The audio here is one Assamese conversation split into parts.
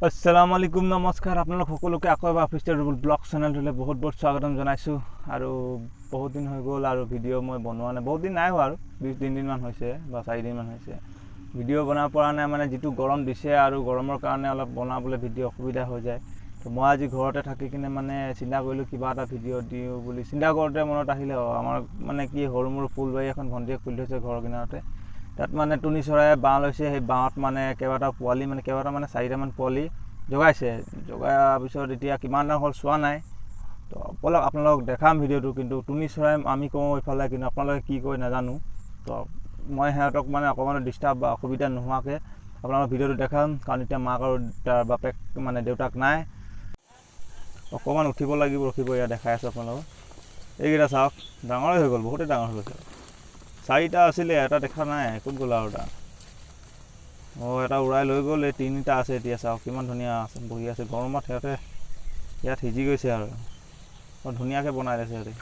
আসসালামু আলাইকুম নমস্কাৰ আপোনালোক সকলোকে আকৌ এবাৰ অফিচিয়েল ব্লগ চেনেলটোলৈ বহুত বহুত স্বাগতম জনাইছোঁ। আৰু বহুত দিন হৈ গ'ল আৰু ভিডিঅ' মই বনোৱা নাই, বহুত দিন নাই হোৱা আৰু 20-3 দিনমান হৈছে বা 4 দিনমান হৈছে ভিডিঅ' বনাব পৰা নাই। মানে যিটো গৰম দিছে আৰু গৰমৰ কাৰণে অলপ বনাবলৈ ভিডিঅ' অসুবিধা হৈ যায়। তো মই আজি ঘৰতে থাকি কিনে মানে চিন্তা কৰিলোঁ কিবা এটা ভিডিঅ' দিওঁ বুলি। চিন্তা কৰোঁতে মনত আহিলে আমাৰ মানে কি সৰু মৰু ফুলবাৰী এখন ভণ্টিয়ে খুলি থৈছে ঘৰৰ কিনাৰতে। তাত মানে তুনি চৰাইয়ে বাঁহ লৈছে, সেই বাঁহত মানে কেইবাটাও পোৱালি মানে 4টামান পোৱালি জগাইছে। জগাৰ পিছত এতিয়া কিমান ডাঙৰ হ'ল চোৱা নাই, তো বলক আপোনালোকক দেখাম ভিডিঅ'টো। কিন্তু তুনি চৰাই আমি কওঁ এইফালে, কিন্তু আপোনালোকে কি কয় নাজানো। তো মই সিহঁতক মানে অকণমান ডিষ্টাৰ্ব বা অসুবিধা নোহোৱাকৈ আপোনালোকক ভিডিঅ'টো দেখাম, কাৰণ এতিয়া মাক আৰু তাৰ বাপেক মানে দেউতাক নাই। অকণমান উঠিব লাগিব, ৰখিব। ইয়াত দেখাই আছোঁ আপোনালোকক। এইকেইটা চাওক, ডাঙৰেই হৈ গ'ল, বহুতেই ডাঙৰ হৈ গৈছে। 4টা আছিলে, এটা দেখা নাই, ক'ত গ'ল আৰু এটা? এটা উৰাই লৈ গ'ল। এই 3টা আছে এতিয়া। চাওক কিমান ধুনীয়া আছে, বহি আছে গৰমত। সিহঁতে ইয়াত সিজি গৈছে আৰু ধুনীয়াকৈ বনাই দিছে সিহঁতে।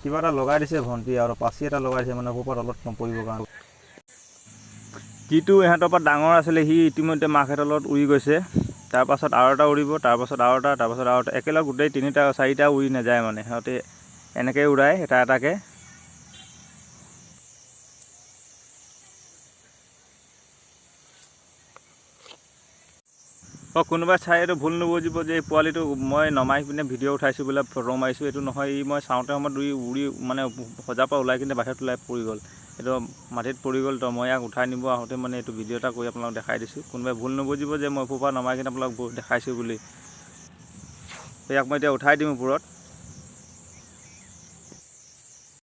কিবা এটা লগাই দিছে ভণ্টি, আৰু পাচি এটা লগাই দিছে মানে ওপৰত তলত নপৰিবৰ কাৰণে। যিটো ইহঁতৰ পৰা ডাঙৰ আছিলে সি ইতিমধ্যে মাকহঁতৰ লগত উৰি গৈছে। তাৰপাছত আৰু এটা উৰিব, তাৰপাছত আৰু এটা, তাৰপাছত আৰু এটা। একেলগে গোটেই 3-4টা উৰি নাযায় মানে, সিহঁতে এনেকৈ উৰায় এটা এটাকৈ। কোনোবাই চাই এইটো ভুল নুবুজিব যে এই পোৱালিটো মই নমাই পিনে ভিডিঅ' উঠাইছোঁ বোলে, ফটো মাৰিছোঁ। এইটো নহয়, ই মই চাওঁতে সময়ত উৰি মানে সজাৰ পৰা ওলাই কিনে বাহিৰত ওলাই পৰি গ'ল। এইটো মাটিত পৰি গ'ল। তো মই ইয়াক উঠাই নিব আহোঁতে মানে এইটো ভিডিঅ' এটা কৰি আপোনালোকক দেখাই দিছোঁ। কোনোবাই ভুল নুবুজিব যে মই ওপৰৰ পৰা নমাই কিনে আপোনালোকক দেখাইছোঁ বুলি। ইয়াক মই এতিয়া উঠাই দিম ওপৰত।